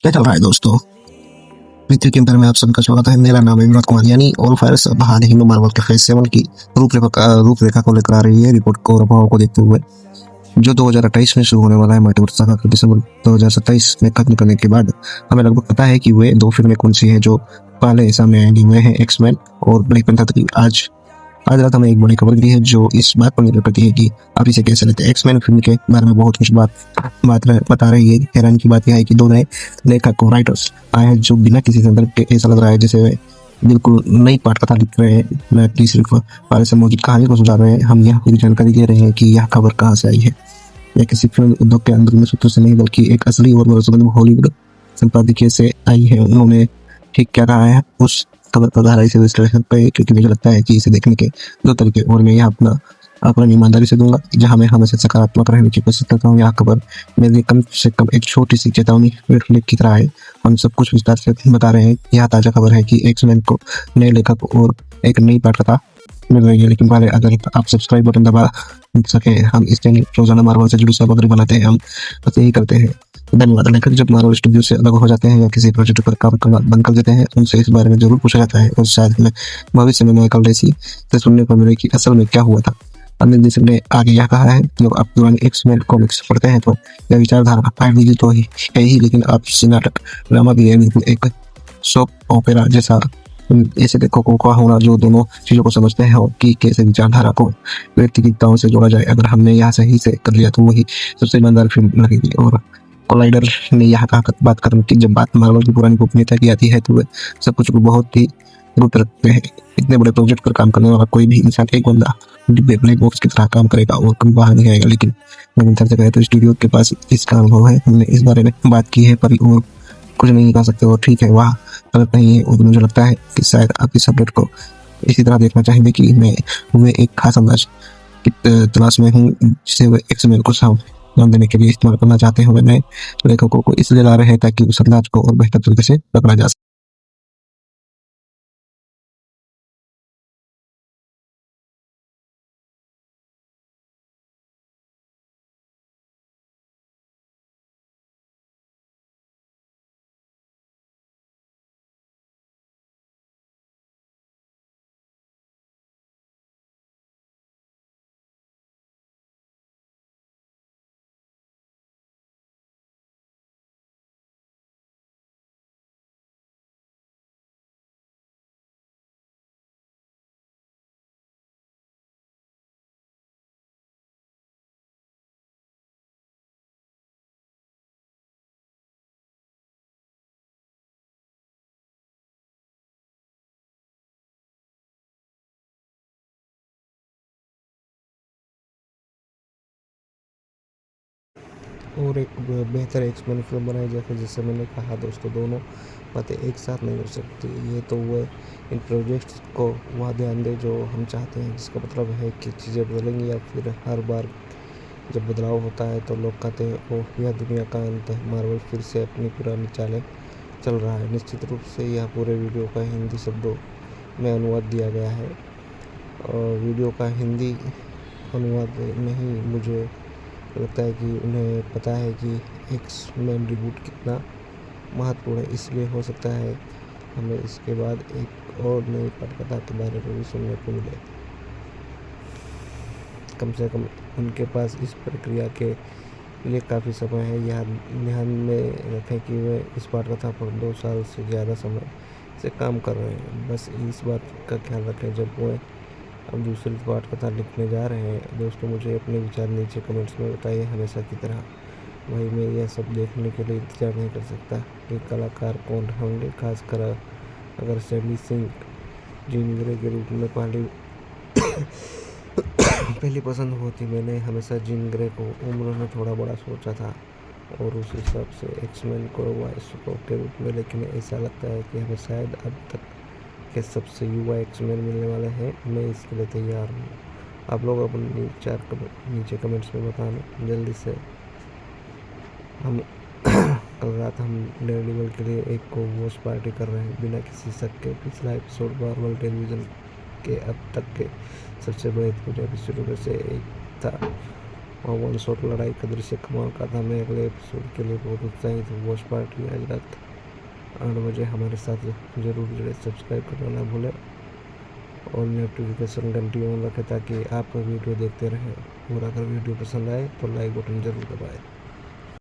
क्या चल रहा है दोस्तों? पृथ्वी के अंदर में आप सबका स्वागत है। मेरा नाम है विनोद कुमार यानी ऑल फायर्स अब हाल ही में मार्वल के फेज 7 की रूपरेखा को लेकर आ रही है रिपोर्ट को और अफवाहों को देखते हुए, जो 2028 में शुरू होने वाला है। मल्टीवर्स सागा को दिसंबर 2027 में खत्म करने के बाद हमें लगभग पता है कि वे दो फिल्में कौन सी हैं जो पहले सामने आएंगी। वे हैं एक्समैन और ब्लैक पैंथर 3। आज रात हमें एक बड़ी खबर मिली है जो इस बात पर निर्भर करती है कि आप इसे कैसे लेते हैं। एक्समैन फिल्म के बारे में बहुत कुछ बता रही है। हैरानी की बात यह है कि दो नए लेखक और राइटर्स आए हैं जो बिना किसी संदर्भ के ऐसा लग रहा है जैसे वे बिल्कुल नई पटकथा लिख रहे हैं, न कि सिर्फ पहले से मौजूद कहानी को सुझा रहे हैं। हम यह पूरी जानकारी दे रहे हैं कि यह खबर कहाँ से आई है। यह किसी फिल्म उद्योग के अंदरूनी सूत्रों से नहीं बल्कि एक असली और भरोसेमंद हॉलीवुड संपादकीय से आई है। उन्होंने ठीक क्या कहा है उस खबर पर गहराई से विश्लेषण पे, क्योंकि मुझे लगता है कि इसे देखने के दो तरीके और मैं यह अपना ईमानदारी से दूंगा, जहां मैं हमेशा सकारात्मक रहने की कोशिश करता हूँ। यह खबर मेरे लिए कम से कम एक छोटी सी चेतावनी लेख की तरह है। हम सब कुछ विस्तार से बता रहे हैं। यह ताजा खबर है कि एक्समैन को नए लेखक और एक नई पटकथा मिल रही है। लेकिन पहले अगर आप सब्सक्राइब बटन दबा सके, हम इस चैनल रोजाना मार्वल से जुड़ी सामग्री बनाते हैं। हम बस यही करते हैं। धन्यवाद। लेखक जब मार्वल स्टूडियो से अलग हो जाते हैं या किसी प्रोजेक्ट पर काम करना बंद कर देते हैं, उनसे इस बारे में जरूर पूछा जाता है और शायद हमें भविष्य में माइकल डैसी से सुनने को मिले कि असल में क्या हुआ था। अमित देशमुख ने आगे यह कहा है, जब आप पुरानी एक्समैन कॉमिक्स पढ़ते हैं तो यह विचारधारा आइडियोलॉजी तो है ही, लेकिन आप नाटक ड्रामा भी है, बिल्कुल एक सोप ओपेरा जैसा। ऐसे लेखकों का होना जो दोनों चीजों को समझते हैं और कि कैसे विचारधारा को व्यक्तिगतताओं से जोड़ा जाए। अगर हमने यह सही से कर लिया तो वही सबसे ईमानदार फिल्म लगेगी। और कोलाइडर ने यह बात कर कि जब बात मार्वल की पुरानी गोपनीयता की आती है तो वे सब कुछ को बहुत ही गुप्त रखते हैं। इतने बड़े प्रोजेक्ट पर काम करने वाला कोई भी इंसान एक बंदा डिब्बे ब्लैक बॉक्स की तरह काम करेगा और कभी बाहर नहीं आएगा। लेकिन सर से कहे तो स्टूडियो के पास इसका अनुभव है। हमने इस बारे में बात की है पर और कुछ नहीं कर सकते। और ठीक है, वह गलत नहीं है। और मुझे लगता है कि शायद आप इस अपडेट को इसी तरह देखना चाहेंगे कि मैं एक खास अंदाज की तलाश में हूँ जिसे वे एक्समैन को नाम देने के लिए इस्तेमाल करना चाहते हैं। वे नए लेखकों को इसलिए ला रहे हैं ताकि उस अंदाज को और बेहतर तरीके से पकड़ा जा सके। और एक बेहतर एक्समैन फिल्म बनाई जाए। जैसे मैंने कहा दोस्तों, दोनों बातें एक साथ नहीं हो सकती। ये तो वो इन प्रोजेक्ट्स को वह ध्यान दे जो हम चाहते हैं, जिसका मतलब है कि चीज़ें बदलेंगी या फिर हर बार जब बदलाव होता है तो लोग कहते हैं ओह यह दुनिया का अंत है, मार्वल फिर से अपनी पुरानी चालें चल रहा है। निश्चित रूप से यह पूरे वीडियो का हिंदी शब्दों में अनुवाद दिया गया है और वीडियो का हिंदी अनुवाद नहीं। मुझे लगता है कि उन्हें पता है कि एक्समैन रिबूट कितना महत्वपूर्ण है। इसलिए हो सकता है हमें इसके बाद एक और नई पटकथा के बारे में भी सुनने को मिले। कम से कम उनके पास इस प्रक्रिया के लिए काफ़ी समय है। यह ध्यान में रखें कि वे इस पटकथा पर 2 साल से ज़्यादा समय से काम कर रहे हैं। बस इस बात का ख्याल रखें जब वे अब दूसरी पटकथा लिखने जा रहे हैं। दोस्तों, मुझे अपने विचार नीचे कमेंट्स में बताइए। हमेशा की तरह वही मैं यह सब देखने के लिए इंतजार नहीं कर सकता कि कलाकार कौन होंगे, खासकर अगर सैली सिंह जीन ग्रे के रूप में पहली पसंद होती। मैंने हमेशा जीन ग्रे को उम्र में थोड़ा बड़ा सोचा था और उस हिसाब से एक्समैन को वॉइस के रूप में, लेकिन ऐसा लगता है कि हमें शायद अब तक के सबसे युवा एक्समैन मिलने वाले हैं। मैं इसके लिए तैयार हूँ। आप लोग अपने नीचे कमेंट्स में बताना। जल्दी से हम कल रात हम डेयरडेविल के लिए एक को वॉच पार्टी कर रहे हैं बिना किसी शक के। पिछला एपिसोड मार्वल टेलीविज़न के अब तक के सबसे बड़े एपिसोडों में से एक था और वन शॉट लड़ाई का दृश्य कमाल का था। मैं अगले एपिसोड के लिए बहुत उत्साहित हूँ। वॉच पार्टी आज रात 8 बजे हमारे साथ जरूर जुड़े। सब्सक्राइब करना ना भूलें और नोटिफिकेशन घंटी ऑन रखें ताकि आप वीडियो देखते रहें। और अगर वीडियो पसंद आए तो लाइक बटन जरूर दबाएं।